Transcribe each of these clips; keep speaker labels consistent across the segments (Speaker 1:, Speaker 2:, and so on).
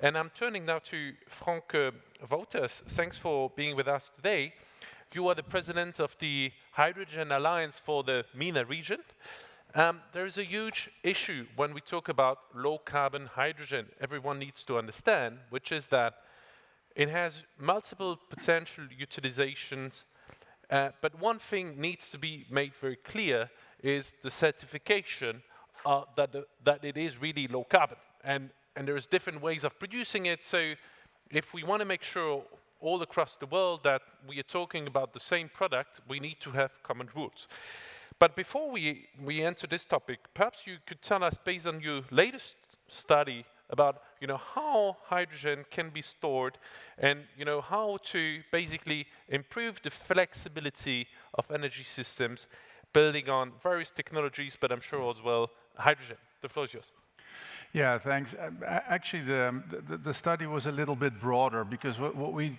Speaker 1: And I'm turning now to Frank Wouters. Thanks for being with us today. You are the president of the Hydrogen Alliance for the MENA region. There is a huge issue when we talk about low-carbon hydrogen. Everyone needs to understand, which is that it has multiple potential utilizations, but one thing needs to be made very clear is the certification that it is really low carbon. And there's different ways of producing it, so if we want to make sure all across the world that we are talking about the same product, we need to have common rules. But before we enter this topic, perhaps you could tell us, based on your latest study, about how hydrogen can be stored and how to basically improve the flexibility of energy systems, building on various technologies, but I'm sure as well hydrogen. The floor is yours.
Speaker 2: Yeah, thanks. Actually, the study was a little bit broader because what we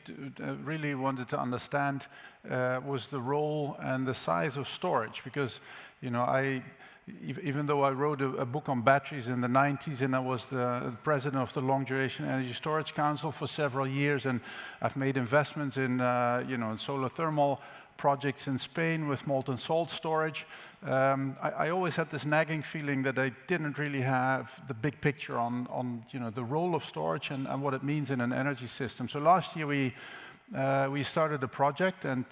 Speaker 2: really wanted to understand was the role and the size of storage. Because, even though I wrote a book on batteries in the 90s and I was the president of the Long Duration Energy Storage Council for several years, and I've made investments in, in solar thermal projects in Spain with molten salt storage. I always had this nagging feeling that I didn't really have the big picture on the role of storage and what it means in an energy system. So last year we started a project and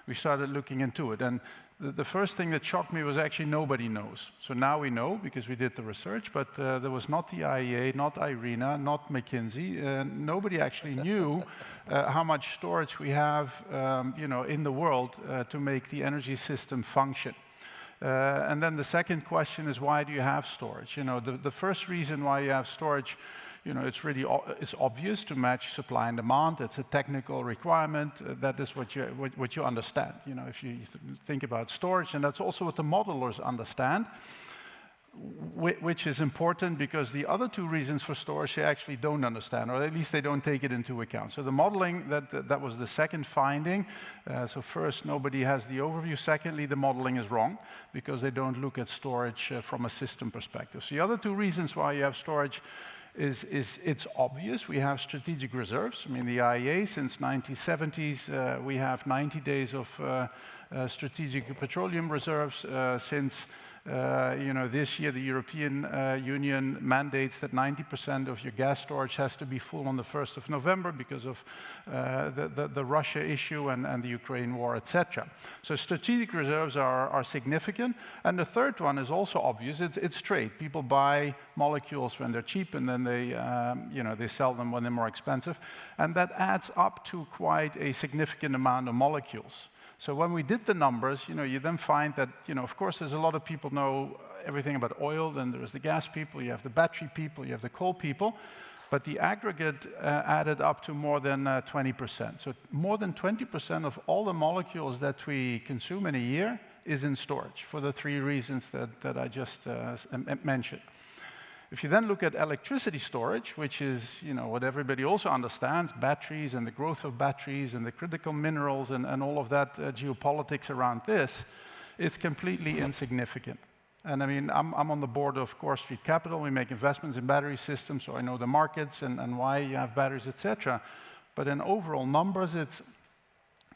Speaker 2: we started looking into it. And the first thing that shocked me was actually nobody knows. So now we know because we did the research, but there was not the IEA, not IRENA, not McKinsey. Nobody actually knew how much storage we have, in the world to make the energy system function. And then the second question is, why do you have storage? The first reason why you have storage, it's obvious to match supply and demand. It's a technical requirement. That is what you understand. If you think about storage, and that's also what the modelers understand, which is important because the other two reasons for storage they actually don't understand, or at least they don't take it into account. So the modeling, that was the second finding. So first, nobody has the overview. Secondly, the modeling is wrong because they don't look at storage from a system perspective. So the other two reasons why you have storage is it's obvious. We have strategic reserves. I mean, the IEA since 1970s, we have 90 days of strategic petroleum reserves. Since this year the European Union mandates that 90% of your gas storage has to be full on the 1st of November because of the Russia issue and the Ukraine war, etc. So strategic reserves are significant. And the third one is also obvious. It's trade. People buy molecules when they're cheap, and then they sell them when they're more expensive. And that adds up to quite a significant amount of molecules. So when we did the numbers, you then find that, of course, there's a lot of people know everything about oil, then there's the gas people, you have the battery people, you have the coal people, but the aggregate added up to more than 20%. So more than 20% of all the molecules that we consume in a year is in storage for the three reasons that I just mentioned. If you then look at electricity storage, which is what everybody also understands, batteries and the growth of batteries and the critical minerals and all of that geopolitics around this, it's completely insignificant. And I mean, I'm on the board of Core Street Capital. We make investments in battery systems, so I know the markets and why you have batteries, etc. But in overall numbers, it's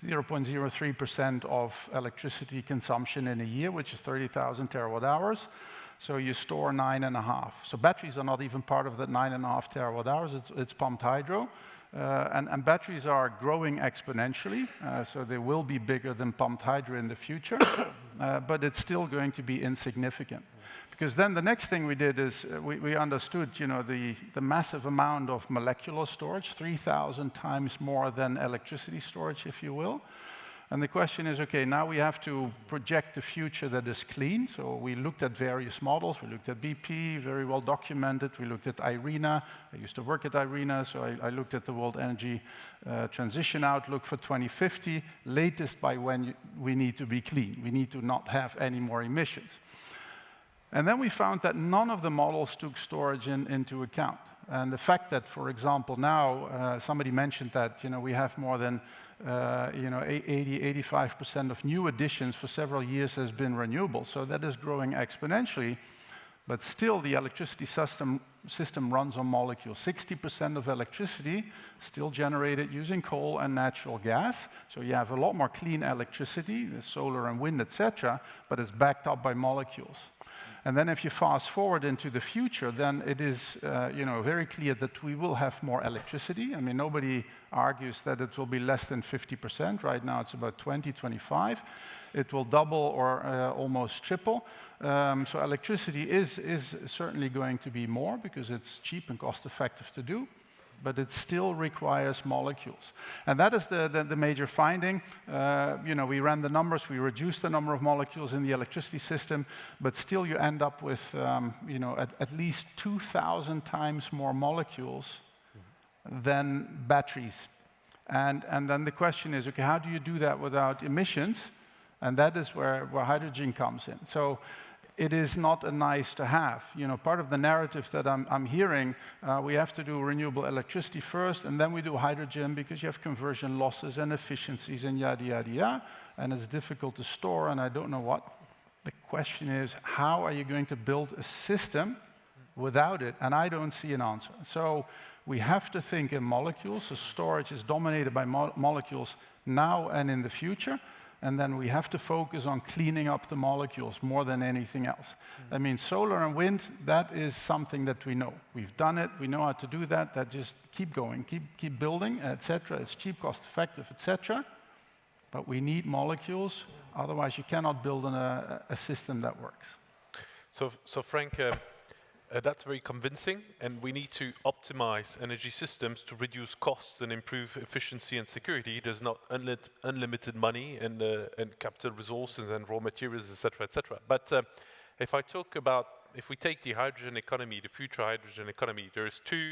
Speaker 2: 0.03% of electricity consumption in a year, which is 30,000 terawatt hours. So you store 9.5. So batteries are not even part of that 9.5 terawatt hours. It's pumped hydro. And batteries are growing exponentially. So they will be bigger than pumped hydro in the future. But it's still going to be insignificant. Because then the next thing we did is we understood the massive amount of molecular storage, 3,000 times more than electricity storage, if you will. And the question is, okay, now we have to project a future that is clean. So we looked at various models. We looked at BP, very well documented. We looked at IRENA. I used to work at IRENA, so I looked at the World Energy Transition Outlook for 2050, latest by when we need to be clean. We need to not have any more emissions. And then we found that none of the models took storage into account. And the fact that, for example, now somebody mentioned that we have more than 80–85% of new additions for several years has been renewable. So that is growing exponentially. But still, the electricity system system runs on molecules. 60% of electricity still generated using coal and natural gas. So you have a lot more clean electricity, the solar and wind, etc., but it's backed up by molecules. And then if you fast forward into the future, then it is very clear that we will have more electricity. I mean, nobody argues that it will be less than 50%. Right now it's about 20, 25. It will double or almost triple. So electricity is certainly going to be more because it's cheap and cost effective to do, but it still requires molecules. And that is the major finding. We ran the numbers, we reduced the number of molecules in the electricity system, but still you end up with at least 2,000 times more molecules than batteries. And then the question is, okay, how do you do that without emissions? And that is where hydrogen comes in. So it is not a nice to have. Part of the narrative that I'm hearing, we have to do renewable electricity first, and then we do hydrogen because you have conversion losses and efficiencies and yada, yada, yada, and it's difficult to store, and I don't know what. The question is, how are you going to build a system without it? And I don't see an answer. So we have to think in molecules. So storage is dominated by molecules now and in the future. And then we have to focus on cleaning up the molecules more than anything else. I mean, solar and wind, that is something that we know. We've done it, we know how to do that, just keep going, keep building, etc. It's cheap, cost effective, etc. But we need molecules, otherwise you cannot build a system that works.
Speaker 1: So Frank, that's very convincing, and we need to optimize energy systems to reduce costs and improve efficiency and security. There's not unlimited money and capital resources and raw materials, etc., etc. But if we take the hydrogen economy, the future hydrogen economy, there's two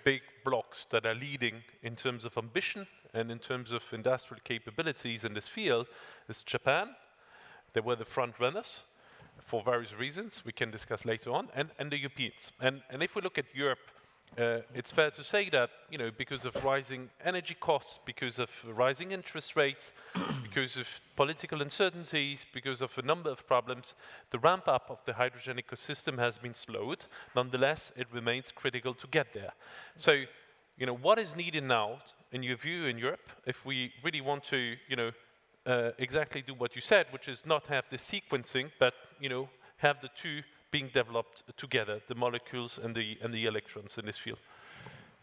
Speaker 1: big blocks that are leading in terms of ambition and in terms of industrial capabilities in this field. It's Japan. They were the front runners for various reasons we can discuss later on, and the Europeans. And if we look at Europe, it's fair to say that, because of rising energy costs, because of rising interest rates, because of political uncertainties, because of a number of problems, the ramp up of the hydrogen ecosystem has been slowed. Nonetheless, it remains critical to get there. So, what is needed now, in your view, in Europe, if we really want to, exactly do what you said, which is not have the sequencing, but have the two being developed together, the molecules and the electrons in this field?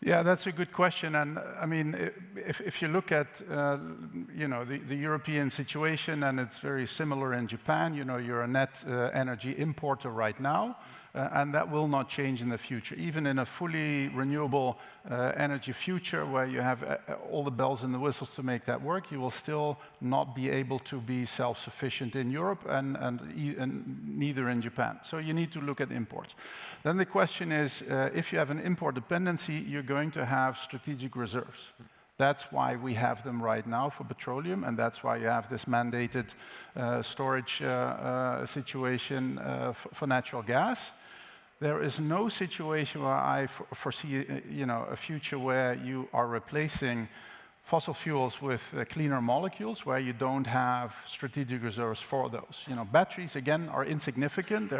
Speaker 2: Yeah, that's a good question. And I mean, if you look at the European situation, and it's very similar in Japan, you're a net energy importer right now, and that will not change in the future. Even in a fully renewable energy future where you have all the bells and the whistles to make that work, you will still not be able to be self-sufficient in Europe and neither in Japan. So you need to look at imports. Then the question is, if you have an import dependency, you're going to have strategic reserves. That's why we have them right now for petroleum, and that's why you have this mandated storage situation for natural gas. There is no situation where I foresee, a future where you are replacing fossil fuels with cleaner molecules, where you don't have strategic reserves for those. Batteries again are insignificant.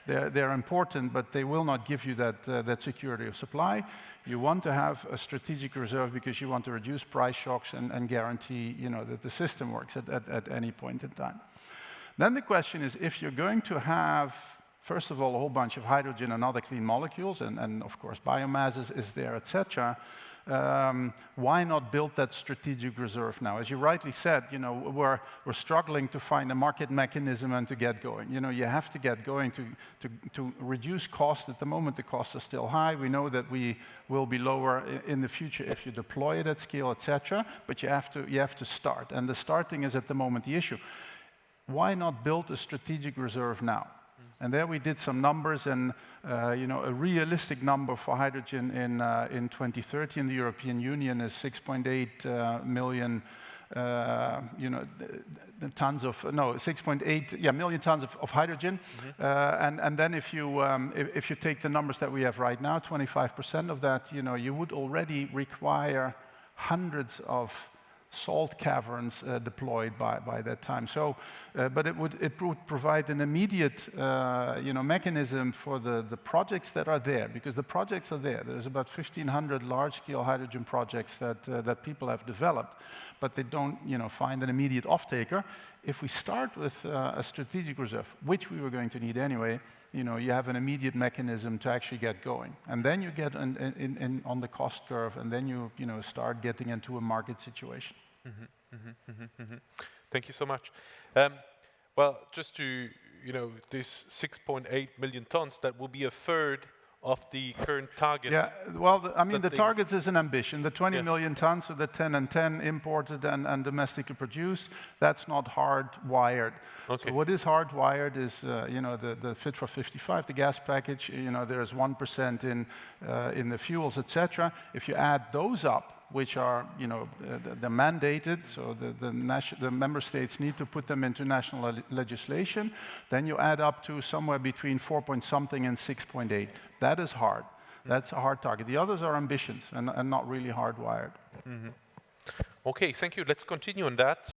Speaker 2: They're important, but they will not give you that security of supply. You want to have a strategic reserve because you want to reduce price shocks and guarantee, that the system works at any point in time. Then the question is, if you're going to have, first of all, a whole bunch of hydrogen and other clean molecules, and of course biomass is there, etc., why not build that strategic reserve now? As you rightly said, we're struggling to find a market mechanism and to get going. You have to get going to reduce costs. At the moment, the costs are still high. We know that we will be lower in the future if you deploy it at scale, etc. But you have to start, and the starting is at the moment the issue. Why not build a strategic reserve now? And there we did some numbers, and a realistic number for hydrogen in 2030 in the European Union is 6.8 million tons of 6.8 million tons of hydrogen. And then if you take the numbers that we have right now, 25% of that, you would already require hundreds of salt caverns deployed by that time. So, but it would provide an immediate mechanism for the projects that are there, because the projects are there. There's about 1,500 large-scale hydrogen projects that people have developed, but they don't find an immediate off-taker. If we start with a strategic reserve, which we were going to need anyway, you have an immediate mechanism to actually get going. And then you get on the cost curve, and then you start getting into a market situation.
Speaker 1: Thank you so much. Well, just to, this 6.8 million tons, that will be a third of the current target.
Speaker 2: Yeah, well, the target is an ambition. The 20 million tons, so the 10 and 10 imported and domestically produced, that's not hardwired.
Speaker 1: Okay.
Speaker 2: So what is hardwired is, the Fit for 55, the gas package, there's 1% in the fuels, etc. If you add those up, which are, they're mandated, so the member states need to put them into national legislation, then you add up to somewhere between 4 point something and 6.8. That is hard. That's a hard target. The others are ambitions and not really hardwired.
Speaker 1: Okay, thank you. Let's continue on that.